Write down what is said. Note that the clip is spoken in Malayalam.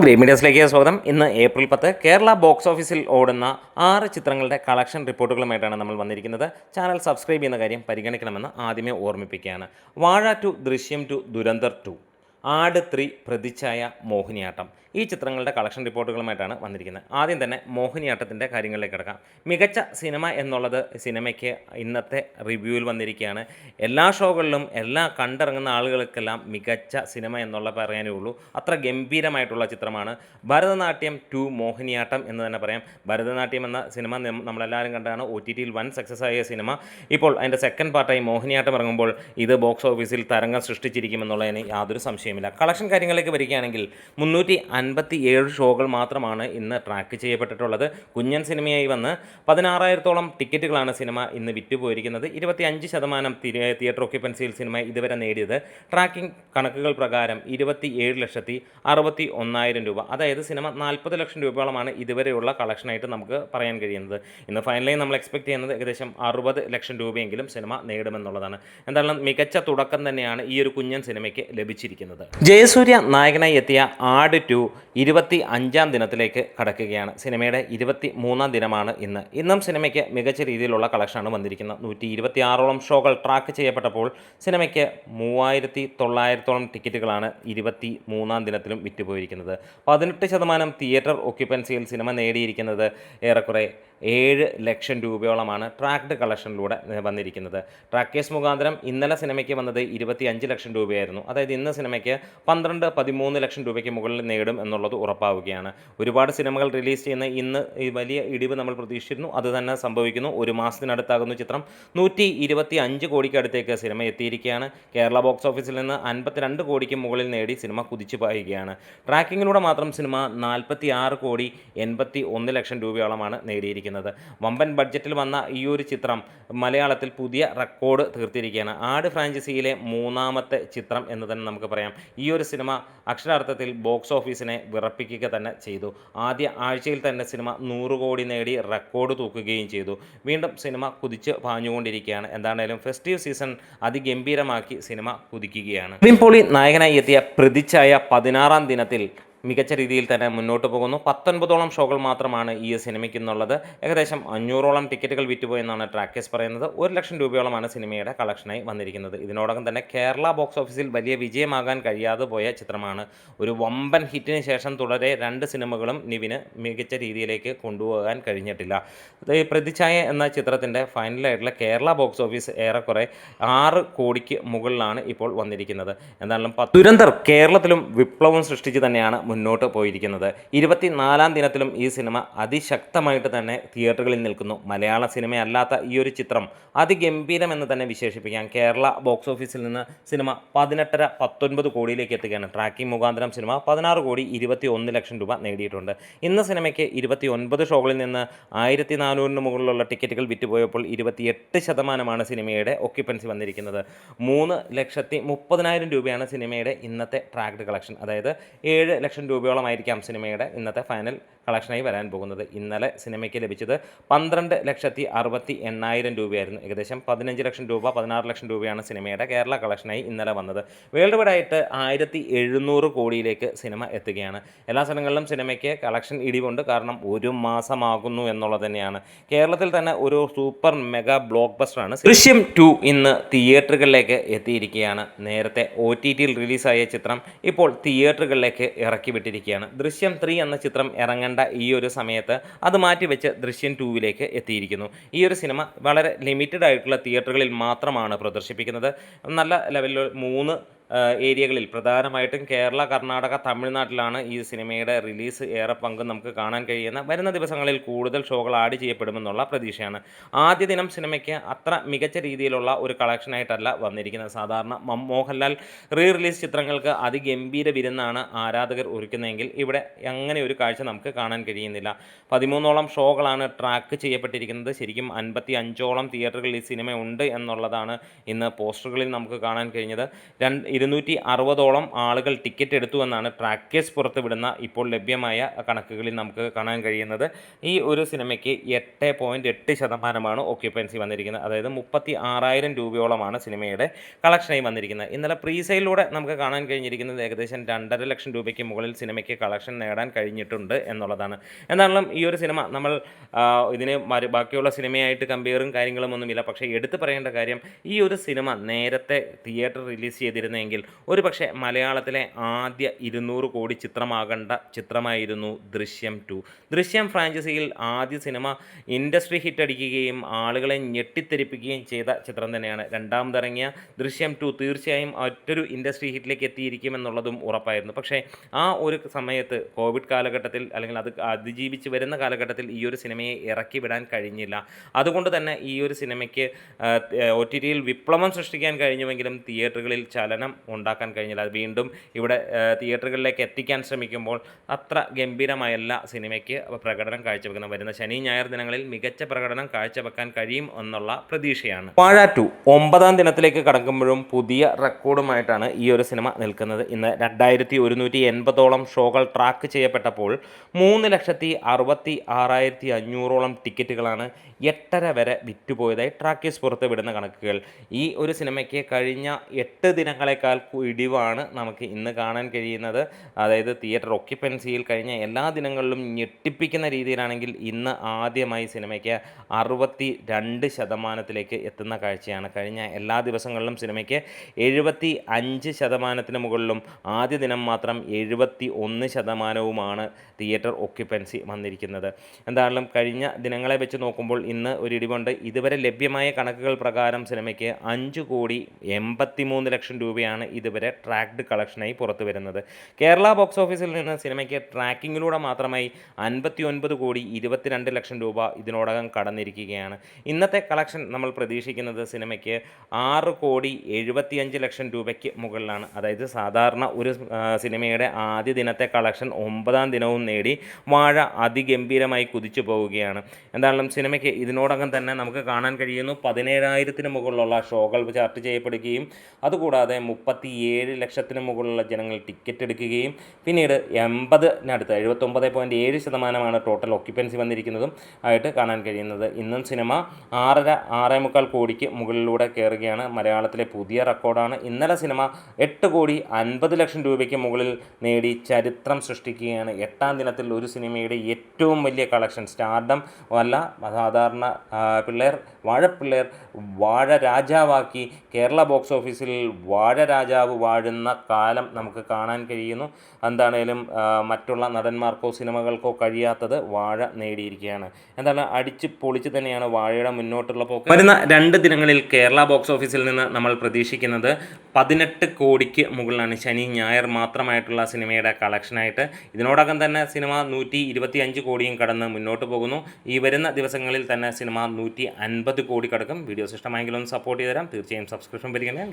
ഗ്രേ മീഡിയസിലേക്ക് സ്വാഗതം. ഇന്ന് ഏപ്രിൽ 10 കേരള ബോക്സ് ഓഫീസിൽ ഓടുന്ന 6 ചിത്രങ്ങളുടെ കളക്ഷൻ റിപ്പോർട്ടുകളുമായിട്ടാണ് നമ്മൾ വന്നിരിക്കുന്നത്. ചാനൽ സബ്സ്ക്രൈബ് ചെയ്യുന്ന കാര്യം പരിഗണിക്കണമെന്ന് ആദ്യമേ ഓർമ്മിപ്പിക്കുകയാണ്. വാഴ 2, ദൃശ്യം 2, ദുരന്തർ 2, ആട് 3, പ്രതിച്ഛായ, മോഹിനിയാട്ടം ഈ ചിത്രങ്ങളുടെ കളക്ഷൻ റിപ്പോർട്ടുകളുമായിട്ടാണ് വന്നിരിക്കുന്നത്. ആദ്യം തന്നെ മോഹിനിയാട്ടത്തിൻ്റെ കാര്യങ്ങളിലേക്ക് കിടക്കാം. മികച്ച സിനിമ എന്നുള്ളത് സിനിമയ്ക്ക് ഇന്നത്തെ റിവ്യൂവിൽ വന്നിരിക്കുകയാണ്. എല്ലാ ഷോകളിലും കണ്ടിറങ്ങുന്ന ആളുകൾക്കെല്ലാം മികച്ച സിനിമ എന്നുള്ള പറയാനേ ഉള്ളൂ. അത്ര ഗംഭീരമായിട്ടുള്ള ചിത്രമാണ് ഭരതനാട്യം 2 മോഹിനിയാട്ടം എന്ന് തന്നെ പറയാം. ഭരതനാട്യം എന്ന സിനിമ നമ്മളെല്ലാവരും കണ്ടാണ് OTTയിൽ വൻ സക്സസ് ആയ സിനിമ. ഇപ്പോൾ അതിൻ്റെ സെക്കൻഡ് പാർട്ടായി മോഹിനിയാട്ടം ഇറങ്ങുമ്പോൾ ഇത് ബോക്സ് ഓഫീസിൽ തരംഗം സൃഷ്ടിച്ചിരിക്കുമെന്നുള്ളതിന് യാതൊരു സംശയമില്ല. കളക്ഷൻ കാര്യങ്ങളിലേക്ക് വരികയാണെങ്കിൽ 357 ഷോകൾ മാത്രമാണ് ഇന്ന് ട്രാക്ക് ചെയ്യപ്പെട്ടിട്ടുള്ളത്. കുഞ്ഞൻ സിനിമയായി വന്ന് 16,000-ഓളം ടിക്കറ്റുകളാണ് സിനിമ ഇന്ന് വിറ്റുപോയിരിക്കുന്നത്. 25% തിയേറ്റർ ഓക്യുപ്പൻസിയിൽ സിനിമ ഇതുവരെ നേടിയത്. ട്രാക്കിംഗ് കണക്കുകൾ പ്രകാരം 27,61,000 രൂപ, അതായത് സിനിമ 40 ലക്ഷം രൂപയോളമാണ് ഇതുവരെയുള്ള കളക്ഷനായിട്ട് നമുക്ക് പറയാൻ കഴിയുന്നത്. ഇന്ന് ഫൈനലായി നമ്മൾ എക്സ്പെക്ട് ചെയ്യുന്നത് ഏകദേശം 60 ലക്ഷം രൂപയെങ്കിലും സിനിമ നേടുമെന്നുള്ളതാണ്. എന്തായാലും മികച്ച തുടക്കം തന്നെയാണ് ഈ ഒരു കുഞ്ഞൻ സിനിമയ്ക്ക് ലഭിച്ചിരിക്കുന്നത്. ജയസൂര്യ നായകനായി എത്തിയ ആട് 2 25-ാം ദിനത്തിലേക്ക് കടക്കുകയാണ്. സിനിമയുടെ 23-ാം ദിനമാണ് ഇന്ന്. ഇന്നും സിനിമയ്ക്ക് മികച്ച രീതിയിലുള്ള കളക്ഷനാണ് വന്നിരിക്കുന്നത്. 126-ഓളം ഷോകൾ ട്രാക്ക് ചെയ്യപ്പെട്ടപ്പോൾ സിനിമയ്ക്ക് 3,900-ഓളം ടിക്കറ്റുകളാണ് 23-ാം ദിനത്തിലും വിറ്റുപോയിരിക്കുന്നത്. 18% തിയേറ്റർ ഓക്യുപ്പൻസിയിൽ സിനിമ നേടിയിരിക്കുന്നത് ഏറെക്കുറെ 7 ലക്ഷം രൂപയോളമാണ് ട്രാക്ഡ് കളക്ഷനിലൂടെ വന്നിരിക്കുന്നത്. ട്രാക്കേഴ്സ് മുഖാന്തരം ഇന്നലെ സിനിമയ്ക്ക് വന്നത് 25 ലക്ഷം രൂപയായിരുന്നു. അതായത് ഇന്ന് സിനിമയ്ക്ക് 12-13 ലക്ഷം രൂപയ്ക്ക് മുകളിൽ നേടും എന്നുള്ളത് ഉറപ്പാവുകയാണ്. ഒരുപാട് സിനിമകൾ റിലീസ് ചെയ്യുന്ന ഇന്ന് ഈ വലിയ ഇടിവ് നമ്മൾ പ്രതീക്ഷിച്ചിരുന്നു. അത് തന്നെ സംഭവിക്കുന്നു. ഒരു മാസത്തിനടുത്താകുന്നു ചിത്രം. 125 കോടിക്ക് അടുത്തേക്ക് സിനിമ എത്തിയിരിക്കുകയാണ്. കേരള ബോക്സ് ഓഫീസിൽ നിന്ന് 52 കോടിക്ക് മുകളിൽ നേടി സിനിമ കുതിച്ചു പായുകയാണ്. ട്രാക്കിങ്ങിലൂടെ മാത്രം സിനിമ 46,81 ലക്ഷം രൂപയോളമാണ് നേടിയിരിക്കുന്നത്. വമ്പൻ ബഡ്ജറ്റിൽ വന്ന ഈ ഒരു ചിത്രം മലയാളത്തിൽ പുതിയ റെക്കോർഡ് തീർത്തിരിക്കുകയാണ്. ആട് ഫ്രാഞ്ചൈസിയിലെ 3ാമത്തെ ചിത്രം എന്ന് തന്നെ നമുക്ക് പറയാം. ഈ ഒരു സിനിമ അക്ഷരാർത്ഥത്തിൽ ബോക്സ് ഓഫീസിനെ വിറപ്പിക്കുക തന്നെ ചെയ്തു. ആദ്യ ആഴ്ചയിൽ തന്നെ സിനിമ 100 കോടി നേടി റെക്കോർഡ് തൂക്കുകയും ചെയ്തു. വീണ്ടും സിനിമ കുതിച്ച് പാഞ്ഞുകൊണ്ടിരിക്കുകയാണ്. എന്താണേലും ഫെസ്റ്റീവ് സീസൺ അതിഗംഭീരമാക്കി സിനിമ കുതിക്കുകയാണ്. നിവിൻ പോളി നായകനായി എത്തിയ പ്രതിച്ഛായ 16-ാം ദിനത്തിൽ മികച്ച രീതിയിൽ തന്നെ മുന്നോട്ട് പോകുന്നു. 19-ഓളം ഷോകൾ മാത്രമാണ് ഈ സിനിമയ്ക്ക് എന്നുള്ളത്. ഏകദേശം 500-ഓളം ടിക്കറ്റുകൾ വിറ്റുപോയെന്നാണ് ട്രാക്കേഴ്സ് പറയുന്നത്. 1 ലക്ഷം രൂപയോളമാണ് സിനിമയുടെ കളക്ഷനായി വന്നിരിക്കുന്നത്. ഇതിനോടകം തന്നെ കേരള ബോക്സ് ഓഫീസിൽ വലിയ വിജയമാകാൻ കഴിയാതെ പോയ ചിത്രമാണ്. ഒരു വമ്പൻ ഹിറ്റിന് ശേഷം തുടരെ 2 സിനിമകളും നിവിന് മികച്ച രീതിയിലേക്ക് കൊണ്ടുപോകാൻ കഴിഞ്ഞിട്ടില്ല. പ്രതിച്ഛായ എന്ന ചിത്രത്തിൻ്റെ ഫൈനലായിട്ടുള്ള കേരള ബോക്സ് ഓഫീസ് ഏറെക്കുറെ 6 കോടിക്ക് മുകളിലാണ് ഇപ്പോൾ വന്നിരിക്കുന്നത്. എന്നാലും ദുരന്തർ കേരളത്തിലും വിപ്ലവം സൃഷ്ടിച്ച് തന്നെയാണ് മുന്നോട്ട് പോയിരിക്കുന്നത്. 24-ാം ദിനത്തിലും ഈ സിനിമ അതിശക്തമായിട്ട് തന്നെ തിയേറ്ററുകളിൽ നിൽക്കുന്നു. മലയാള സിനിമയല്ലാത്ത ഈ ഒരു ചിത്രം അതിഗംഭീരമെന്ന് തന്നെ വിശേഷിപ്പിക്കാം. കേരള ബോക്സ് ഓഫീസിൽ നിന്ന് സിനിമ 18-19 കോടിയിലേക്ക് എത്തുകയാണ്. ട്രാക്കിംഗ് മുഖാന്തരം സിനിമ 16 കോടി 21 ലക്ഷം രൂപ നേടിയിട്ടുണ്ട്. ഇന്ന് സിനിമയ്ക്ക് 29 ഷോകളിൽ നിന്ന് 1,400-ന് മുകളിലുള്ള ടിക്കറ്റുകൾ വിറ്റുപോയപ്പോൾ 28% സിനിമയുടെ ഓക്യുപ്പൻസി വന്നിരിക്കുന്നത്. 3,30,000 രൂപയാണ് സിനിമയുടെ ഇന്നത്തെ ട്രാക്ഡ് കളക്ഷൻ. അതായത് 7 ലക്ഷം രൂപയോളമായിരിക്കാം സിനിമയുടെ ഇന്നത്തെ ഫൈനൽ കളക്ഷനായി വരാൻ പോകുന്നത്. ഇന്നലെ സിനിമയ്ക്ക് ലഭിച്ചത് 12,60,800 രൂപയായിരുന്നു. ഏകദേശം 15 ലക്ഷം രൂപ 16 ലക്ഷം രൂപയാണ് സിനിമയുടെ കേരള കളക്ഷനായി ഇന്നലെ വന്നത്. വേൾഡ് വൈഡായിട്ട് 1,700 കോടിയിലേക്ക് സിനിമ എത്തുകയാണ്. എല്ലാ സ്ഥലങ്ങളിലും സിനിമയ്ക്ക് കളക്ഷൻ ഇടിവുണ്ട്. കാരണം ഒരു മാസമാകുന്നു എന്നുള്ളത് തന്നെയാണ്. കേരളത്തിൽ തന്നെ ഒരു സൂപ്പർ മെഗാ ബ്ലോക്ക് ബസ്റ്ററാണ് ദൃശ്യം 2 ഇന്ന് തിയേറ്ററുകളിലേക്ക് എത്തിയിരിക്കുകയാണ്. നേരത്തെ OTTയിൽ റിലീസായ ചിത്രം ഇപ്പോൾ തിയേറ്ററുകളിലേക്ക് ഇറക്കി വിട്ടിരിക്കുകയാണ്. ദൃശ്യം 3 എന്ന ചിത്രം ഇറങ്ങേണ്ട ഈ ഒരു സമയത്ത് അത് മാറ്റിവെച്ച് ദൃശ്യം 2-ലേക്ക് എത്തിയിരിക്കുന്നു. ഈ ഒരു സിനിമ വളരെ ലിമിറ്റഡ് ആയിട്ടുള്ള തിയേറ്ററുകളിൽ മാത്രമാണ് പ്രദർശിപ്പിക്കുന്നത്. നല്ല ലെവലിൽ 3 ഏരിയകളിൽ പ്രധാനമായിട്ടും കേരള, കർണാടക, തമിഴ്നാട്ടിലാണ് ഈ സിനിമയുടെ റിലീസ് ഏറെ പങ്കും നമുക്ക് കാണാൻ കഴിയുന്ന. വരുന്ന ദിവസങ്ങളിൽ കൂടുതൽ ഷോകൾ ആഡ് ചെയ്യപ്പെടുമെന്നുള്ള പ്രതീക്ഷയാണ്. ആദ്യ ദിനം സിനിമയ്ക്ക് അത്ര മികച്ച രീതിയിലുള്ള ഒരു കളക്ഷനായിട്ടല്ല വന്നിരിക്കുന്നത്. സാധാരണ മോഹൻലാൽ റിലീസ് ചിത്രങ്ങൾക്ക് അതിഗംഭീര വിരുന്നാണ് ആരാധകർ ഒരുക്കുന്നതെങ്കിൽ ഇവിടെ അങ്ങനെ ഒരു കാഴ്ച നമുക്ക് കാണാൻ കഴിയുന്നില്ല. 13ഓളം ഷോകളാണ് ട്രാക്ക് ചെയ്യപ്പെട്ടിരിക്കുന്നത്. ശരിക്കും 55ഓളം തിയേറ്ററുകളിൽ ഈ സിനിമ ഉണ്ട് എന്നുള്ളതാണ് ഇന്ന് പോസ്റ്ററുകളിൽ നമുക്ക് കാണാൻ കഴിഞ്ഞത്. 260ഓളം ആളുകൾ ടിക്കറ്റ് എടുത്തു എന്നാണ് ട്രാക്കേഴ്സ് പുറത്തുവിടുന്ന ഇപ്പോൾ ലഭ്യമായ കണക്കുകളിൽ നമുക്ക് കാണാൻ കഴിയുന്നത്. ഈ ഒരു സിനിമയ്ക്ക് 8.8% ഓക്യുപ്പൻസി വന്നിരിക്കുന്നത്. അതായത് 36,000 രൂപയോളമാണ് സിനിമയുടെ കളക്ഷനായി വന്നിരിക്കുന്നത്. ഇന്നലെ പ്രീ സെയിലിലൂടെ നമുക്ക് കാണാൻ കഴിഞ്ഞിരിക്കുന്നത് ഏകദേശം 2.5 ലക്ഷം രൂപയ്ക്ക് മുകളിൽ സിനിമയ്ക്ക് കളക്ഷൻ നേടാൻ കഴിഞ്ഞിട്ടുണ്ട് എന്നുള്ളതാണ്. എന്തായാലും ഈ ഒരു സിനിമ നമ്മൾ ഇതിന് ബാക്കിയുള്ള സിനിമയായിട്ട് കമ്പയറും കാര്യങ്ങളും ഒന്നുമില്ല. പക്ഷേ എടുത്തു പറയേണ്ട കാര്യം, ഈ ഒരു സിനിമ നേരത്തെ തിയേറ്റർ റിലീസ് ചെയ്തിരുന്നെങ്കിൽ ഒരു പക്ഷേ മലയാളത്തിലെ ആദ്യ 200 കോടി ചിത്രമാകേണ്ട ചിത്രമായിരുന്നു ദൃശ്യം 2. ദൃശ്യം ഫ്രാഞ്ചൈസിയിൽ ആദ്യ സിനിമ ഇൻഡസ്ട്രി ഹിറ്റ് അടിക്കുകയും ആളുകളെ ഞെട്ടിത്തെരിപ്പിക്കുകയും ചെയ്ത ചിത്രം തന്നെയാണ്. രണ്ടാമതിറങ്ങിയ ദൃശ്യം 2 തീർച്ചയായും മറ്റൊരു ഇൻഡസ്ട്രി ഹിറ്റിലേക്ക് എത്തിയിരിക്കുമെന്നുള്ളതും ഉറപ്പായിരുന്നു. പക്ഷേ ആ ഒരു സമയത്ത് കോവിഡ് കാലഘട്ടത്തിൽ, അല്ലെങ്കിൽ അത് അതിജീവിച്ച് വരുന്ന കാലഘട്ടത്തിൽ ഈ ഒരു സിനിമയെ ഇറക്കി വിടാൻ കഴിഞ്ഞില്ല. അതുകൊണ്ട് തന്നെ ഈ ഒരു സിനിമയ്ക്ക് OTTയിൽ വിപ്ലവം സൃഷ്ടിക്കാൻ കഴിഞ്ഞുവെങ്കിലും തിയേറ്ററുകളിൽ ചലനം ഉണ്ടാക്കാൻ കഴിഞ്ഞില്ല. അത് വീണ്ടും ഇവിടെ തിയേറ്ററുകളിലേക്ക് എത്തിക്കാൻ ശ്രമിക്കുമ്പോൾ അത്ര ഗംഭീരമായല്ല സിനിമയ്ക്ക് പ്രകടനം കാഴ്ചവെക്കുന്നത്. വരുന്ന ശനി ഞായർ ദിനങ്ങളിൽ മികച്ച പ്രകടനം കാഴ്ചവെക്കാൻ കഴിയും എന്നുള്ള പ്രതീക്ഷയാണ്. വാഴ 2 9ാം ദിനത്തിലേക്ക് കടക്കുമ്പോഴും പുതിയ റെക്കോർഡുമായിട്ടാണ് ഈ ഒരു സിനിമ നിൽക്കുന്നത്. ഇന്ന് 2180ഓളം ഷോകൾ ട്രാക്ക് ചെയ്യപ്പെട്ടപ്പോൾ 3,66,500ഓളം ടിക്കറ്റുകളാണ് 8:30 വരെ വിറ്റുപോയതായി ട്രാക്കേഴ്സ് പുറത്തുവിടുന്ന കണക്കുകൾ. ഈ ഒരു സിനിമയ്ക്ക് കഴിഞ്ഞ 8 ദിനങ്ങളെക്കാൾ ഇടിവാണ് നമുക്ക് ഇന്ന് കാണാൻ കഴിയുന്നത്. അതായത് തിയേറ്റർ ഒക്യുപ്പൻസിയിൽ കഴിഞ്ഞ എല്ലാ ദിനങ്ങളിലും ഞെട്ടിപ്പിക്കുന്ന രീതിയിലാണെങ്കിൽ ഇന്ന് ആദ്യമായി സിനിമയ്ക്ക് 62% എത്തുന്ന കാഴ്ചയാണ്. കഴിഞ്ഞ എല്ലാ ദിവസങ്ങളിലും സിനിമയ്ക്ക് 75% മുകളിലും ആദ്യ ദിനം മാത്രം 71%വുമാണ് തിയേറ്റർ ഒക്യുപ്പൻസി വന്നിരിക്കുന്നത്. എന്തായാലും കഴിഞ്ഞ ദിനങ്ങളെ വെച്ച് നോക്കുമ്പോൾ ഇന്ന് ഒരു ഇടിവുണ്ട്. ഇതുവരെ ലഭ്യമായ കണക്കുകൾ പ്രകാരം സിനിമയ്ക്ക് 5,83 ലക്ഷം രൂപയാണ് ഇതുവരെ ട്രാക്ഡ് കളക്ഷനായി പുറത്തു വരുന്നത്. കേരള ബോക്സ് ഓഫീസിൽ നിന്ന് സിനിമയ്ക്ക് ട്രാക്കിങ്ങിലൂടെ മാത്രമായി 59,22 ലക്ഷം രൂപ ഇതിനോടകം കടന്നിരിക്കുകയാണ്. ഇന്നത്തെ കളക്ഷൻ നമ്മൾ പ്രതീക്ഷിക്കുന്നത് സിനിമയ്ക്ക് 6,75 ലക്ഷം രൂപയ്ക്ക് മുകളിലാണ്. അതായത് സാധാരണ ഒരു സിനിമയുടെ ആദ്യ ദിനത്തെ കളക്ഷൻ 9ാം ദിനവും നേടി വാഴ അതിഗംഭീരമായി കുതിച്ചു പോവുകയാണ്. എന്തായാലും സിനിമയ്ക്ക് ഇതിനോടകം തന്നെ നമുക്ക് കാണാൻ കഴിയുന്നു 17,000-ന് മുകളിലുള്ള ഷോകൾ ചാർട്ട് ചെയ്യപ്പെടുകയും അതുകൂടാതെ 37 ലക്ഷത്തിന് മുകളിലുള്ള ജനങ്ങൾ ടിക്കറ്റ് എടുക്കുകയും പിന്നീട് 80-നടുത്ത് 79.7% ടോട്ടൽ ഒക്യുപ്പൻസി വന്നിരിക്കുന്നതും ആയിട്ട് കാണാൻ കഴിയുന്നത്. ഇന്നും സിനിമ 6.5 കോടിക്ക് മുകളിലൂടെ കയറുകയാണ്. മലയാളത്തിലെ പുതിയ റെക്കോർഡാണ്. ഇന്നലെ സിനിമ 8,50 ലക്ഷം രൂപയ്ക്ക് മുകളിൽ നേടി ചരിത്രം സൃഷ്ടിക്കുകയാണ്. 8ാം ദിനത്തിൽ ഒരു സിനിമയുടെ ഏറ്റവും വലിയ കളക്ഷൻ, സ്റ്റാർഡം അല്ല, സാധാരണ വാഴപ്പിള്ളേർ വാഴ രാജാവാക്കി കേരള ബോക്സ് ഓഫീസിൽ വാഴ രാജാവ് വാഴുന്ന കാലം നമുക്ക് കാണാൻ കഴിയുന്നു. എന്താണേലും മറ്റുള്ള നടന്മാർക്കോ സിനിമകൾക്കോ കഴിയാത്തത് വാഴ നേടിയിരിക്കുകയാണ്. എന്തായാലും അടിച്ച് പൊളിച്ച് തന്നെയാണ് വാഴയുടെ മുന്നോട്ടുള്ള പോക്ക്. വരുന്ന 2 ദിനങ്ങളിൽ കേരള ബോക്സ് ഓഫീസിൽ നിന്ന് നമ്മൾ പ്രതീക്ഷിക്കുന്നത് 18 കോടിക്ക് മുകളിലാണ് ശനി ഞായർ മാത്രമായിട്ടുള്ള സിനിമയുടെ കളക്ഷനായിട്ട്. ഇതിനോടകം തന്നെ സിനിമ 125 കോടിയും കടന്ന് മുന്നോട്ട് പോകുന്നു. ഈ വരുന്ന ദിവസങ്ങളിൽ തന്നെ സിനിമ 150 കോടി കടക്കും. വീഡിയോസ് ഇഷ്ടമായെങ്കിലും ഒന്ന് സപ്പോർട്ട് ചെയ്ത് തരാം. തീർച്ചയായും സബ്സ്ക്രിപ്ഷൻ പരിഗണന.